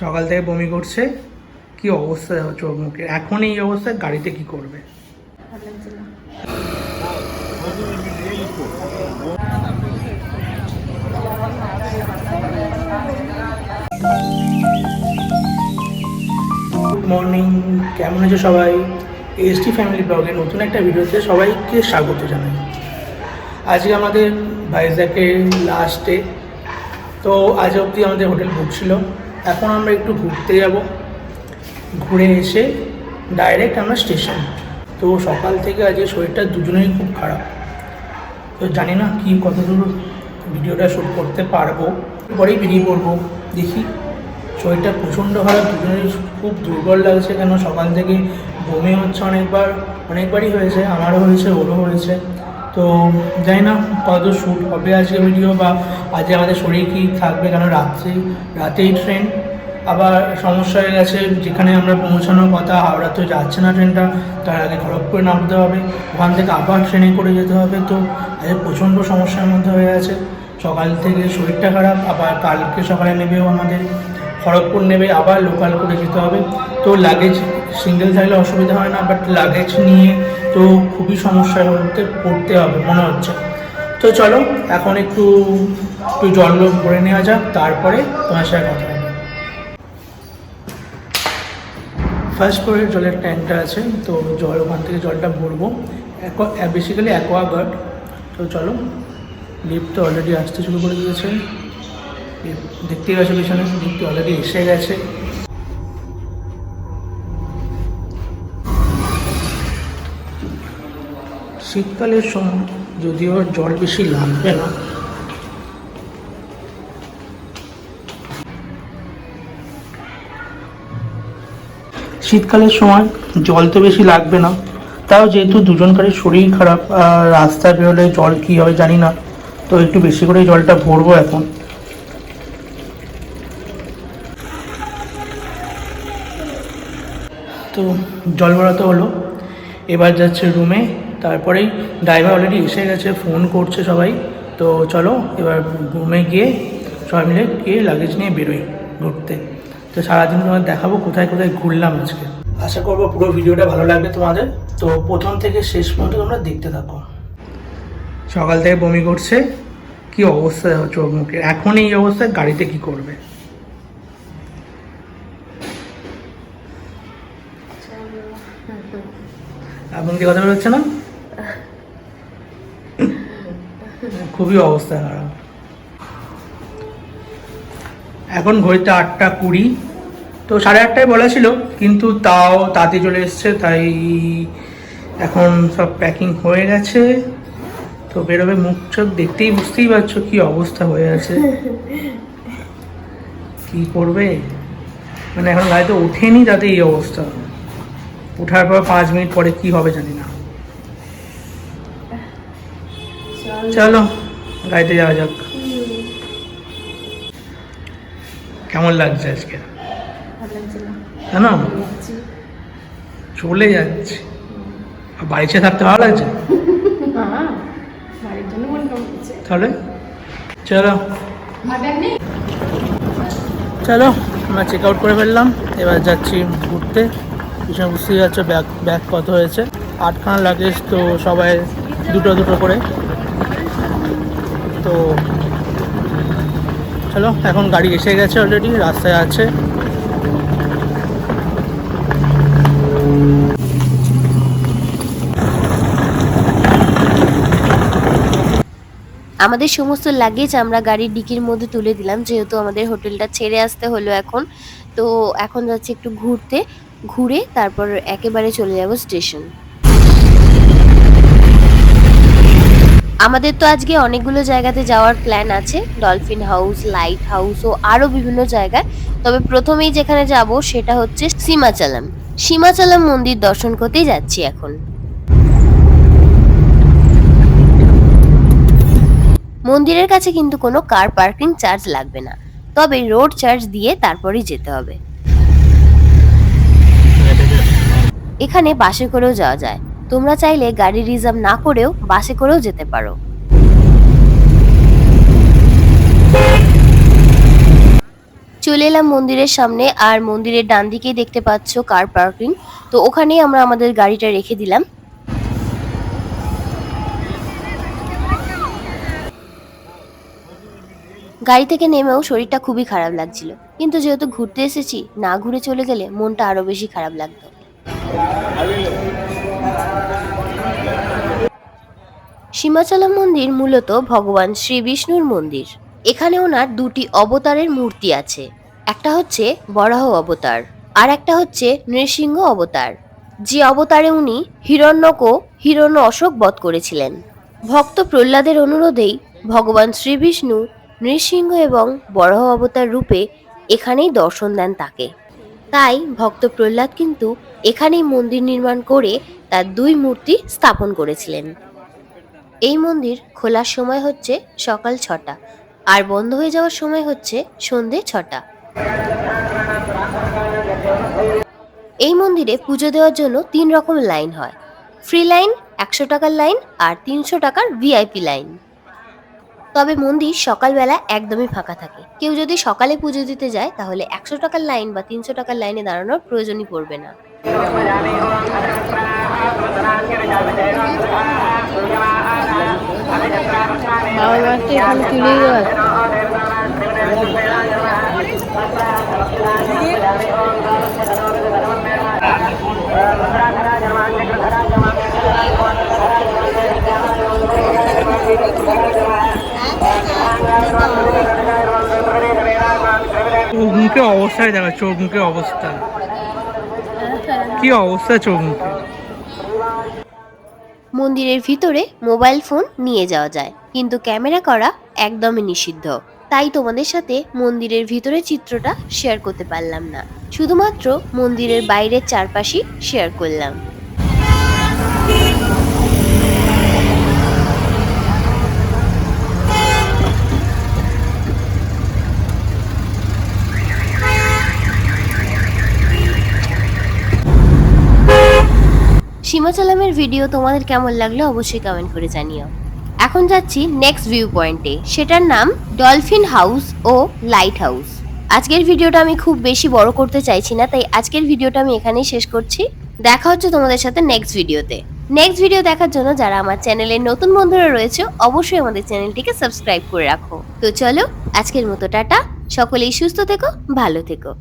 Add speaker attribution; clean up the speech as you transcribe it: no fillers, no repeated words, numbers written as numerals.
Speaker 1: সকাল থেকে বমি করছে, কি অবস্থা চোখ মুখে। এখন এই অবস্থায় গাড়িতে কি করবে? গুড মর্নিং, কেমন আছো সবাই? এসটি ফ্যামিলি ব্লগের নতুন একটা ভিডিওতে সবাইকে স্বাগত জানাই। আজকে আমাদের ভাইজ্যাকের লাস্ট ডে, তো আজ অবধি আমাদের হোটেল বুক ছিল। এখন আমরা একটু ঘুরতে যাব, ঘুরে এসে ডাইরেক্ট আমরা স্টেশন। তো সকাল থেকে আজকে শরীরটা দুজনেরই খুব খারাপ, তো জানি না কি কতদূর ভিডিওটা শ্যুট করতে পারবো। পরেই বেরিয়ে পড়বো, দেখি। শরীরটা প্রচণ্ড খারাপ, দুজনেরই খুব দুর্বল লাগছে, কেন সকাল থেকে বমি হচ্ছে অনেকবারই হয়েছে, আমারও হয়েছে, ওরও হয়েছে। তো জানি না কত শ্যুট হবে আজকে ভিডিও, বা আজকে আমাদের শরীর কী থাকবে, কেন রাতেই ট্রেন। আবার সমস্যা হয়ে গেছে, যেখানে আমরা পৌঁছানোর কথা হাওড়া তো যাচ্ছে না ট্রেনটা, তার আগে খড়গপুরে নামতে হবে, ওখান থেকে আবার ট্রেনে করে যেতে হবে। তো আজকে প্রচণ্ড সমস্যার মধ্যে হয়ে আছে। সকাল থেকে শরীরটা খারাপ, আবার কালকে সকালে নেবেও আমাদের খড়গপুর নেবে, আবার লোকাল করে যেতে হবে। তো লাগেজ সিঙ্গেল থাকলে অসুবিধা হয় না, বাট লাগেজ নিয়ে তো খুবই সমস্যার মধ্যে পড়তে হবে মনে হচ্ছে। তো চলো এখন একটু জল ভরে নেওয়া যাক, তারপরে তোমার সাথে কথা হবে। ফার্স্ট ফ্লোরের জলের ট্যাঙ্কটা আছে, তো ওখান থেকে জলটা ভরবো, বেসিক্যালি অ্যাকোয়াগার্ড। তো চলো, লিফট তো অলরেডি আসতে শুরু করে দিয়েছে, দেখতেই পাচ্ছ পিছনে লিফট অলরেডি এসে গেছে। শীতকালের সময় যদিও জল বেশি লাগবে না, শীতকালের সময় জল তো বেশি লাগবে না, তাও যেহেতু দুজনকারই শরীর খারাপ, রাস্তায় বেরোলে জল কী হবে জানি না, তো একটু বেশি করে জলটা ভরবো এখন। তো জল ভরাতে হলো, এবার যাচ্ছে রুমে, তারপরেই ড্রাইভার অলরেডি এসে গেছে, ফোন করছে সবাই। তো চলো এবার রুমে গিয়ে সবাই মিলে গিয়ে লাগেজ নিয়ে বেরোই ঘুরতে। তো সারাদিন তোমাদের দেখাবো কোথায় কোথায় ঘুরলাম আজকে। আশা করবো পুরো ভিডিওটা ভালো লাগবে তোমাদের, তো প্রথম থেকে শেষ পর্যন্ত তোমরা দেখতে থাকো। সকাল থেকে বমি করছে, কি অবস্থা চোখ মুখে। এখন এই অবস্থায় গাড়িতে কি করবে? এখন কি কথা বেরোচ্ছে না? খুবই অবস্থা খারাপ। এখন ঘড়িতে 8:20, তো 8:30টায় বলা ছিল, কিন্তু তাও তাতে চলে এসছে, তাই এখন সব প্যাকিং হয়ে গেছে। তো বেরোবে, মুখ চোখ দেখতেই বুঝতেই পারছো কি অবস্থা হয়ে আছে। কি করবে, মানে এখন গাড়িতে ওঠেনি, তাতে এই অবস্থা। ওঠার পর 5 মিনিট পরে কি হবে জানি না। চলো গাড়িতে যাওয়া যাক। কেমন লাগছে আজকে? না চলে যাচ্ছে, বাড়িতে থাকতে ভালো লাগছে তাহলে। চলো চলো, আমরা চেক আউট করে ফেললাম, এবার যাচ্ছি ঘুরতে। পিছনে বুঝতেই যাচ্ছে ব্যাগ কত হয়েছে, 8খানা লাগেজ, তো সবাই দুটো করে। তো চলো, এখন গাড়ি এসে গেছে অলরেডি, রাস্তায় আছে।
Speaker 2: আমাদের সমস্ত লাগেজ আমরা গাড়ির ডিকির মধ্যে তুলে দিলাম, যেহেতু আমাদের হোটেলটা ছেড়ে আসতে হলো এখন। তো এখন যাচ্ছি একটু ঘুরতে, ঘুরে তারপর একেবারে চলে যাব স্টেশন। আমাদের তো আজকে অনেকগুলো জায়গাতে যাওয়ার প্ল্যান আছে, ডলফিন হাউস, লাইট হাউস ও আরো বিভিন্ন জায়গায়। তবে প্রথমেই যেখানে যাব সেটা হচ্ছে সীমাচলম মন্দির দর্শন করতেই যাচ্ছি এখন। মন্দিরের কাছে কিন্তু কোনো কার পার্কিং চার্জ লাগবে না, তবে রোড চার্জ দিয়ে তারপরেই যেতে হবে। এখানে বাসে করেও যাওয়া যায়, তোমরা চাইলে গাড়ি রিজার্ভ না করেও বাসে করেও যেতে পারো। চলে এলাম মন্দিরের সামনে, আর মন্দিরের ডান দিকেই দেখতে পাচ্ছ কার পার্কিং। তো ওখানেই আমরা আমাদের গাড়িটা রেখে দিলাম। গাড়ি থেকে নেমেও শরীরটা খুবই খারাপ লাগছিল, কিন্তু যেহেতু ঘুরতে এসেছি, না ঘুরে চলে গেলে মনটা আরো বেশি খারাপ লাগতো। সীমাচলম মন্দির মূলত ভগবান শ্রী বিষ্ণুর মন্দির। এখানে ওনার দুটি অবতারের মূর্তি আছে, একটা হচ্ছে বরাহ অবতার আর একটা হচ্ছে নৃসিংহ অবতার। যে অবতারে উনি হিরণ্য অশোক বধ করেছিলেন। ভক্ত প্রহ্লাদের অনুরোধেই ভগবান শ্রী বিষ্ণু নৃসিংহ এবং বরাহ অবতার রূপে এখানেই দর্শন দেন তাকে। তাই ভক্ত প্রহ্লাদ কিন্তু এখানেই মন্দির নির্মাণ করে তার দুই মূর্তি স্থাপন করেছিলেন। এই মন্দির খোলার সময় হচ্ছে সকাল 6টা আর বন্ধ হয়ে যাওয়ার সময় হচ্ছে সন্ধে 6টা। এই মন্দিরে পুজো দেওয়ার জন্য 3 রকম লাইন হয়। ফ্রি লাইন, 100 টাকার লাইন আর 300 টাকার ভিআইপি লাইন। তবে মন্দির সকালবেলা একদমই ফাঁকা থাকে। কেউ যদি সকালে পুজো দিতে যায় তাহলে 100 টাকার লাইন বা 300 টাকার লাইনে দাঁড়ানোর প্রয়োজনই পড়বে না।
Speaker 1: চোখ মুখে অবস্থায় দেখা, চোখ মুখে অবস্থা কি অবস্থা চোখ মুখে।
Speaker 2: মন্দিরের ভিতরে মোবাইল ফোন নিয়ে যাওয়া যায়, কিন্তু ক্যামেরা করা একদমই নিষিদ্ধ। তাই তোমাদের সাথে মন্দিরের ভিতরের চিত্রটা শেয়ার করতে পারলাম না, শুধুমাত্র মন্দিরের বাইরের চারপাশই শেয়ার করলাম। সীমাচলমের ভিডিও তোমাদের কেমন লাগলো অবশ্যই কমেন্ট করে জানিও। এখন যাচ্ছি নেক্সট ভিউ পয়েন্টে, সেটার নাম ডলফিন হাউস ও লাইট হাউস। আজকের ভিডিওটা আমি খুব বেশি বড় করতে চাইছি না, তাই আজকের ভিডিওটা আমি এখানেই শেষ করছি। দেখা হচ্ছে তোমাদের সাথে নেক্সট ভিডিওতে। নেক্সট ভিডিও দেখার জন্য যারা আমার চ্যানেলের নতুন বন্ধুরা রয়েছে অবশ্যই আমাদের চ্যানেলটিকে সাবস্ক্রাইব করে রাখো। তো চলো আজকের মতো টাটা, সকলেই সুস্থ থেকো, ভালো থেকো।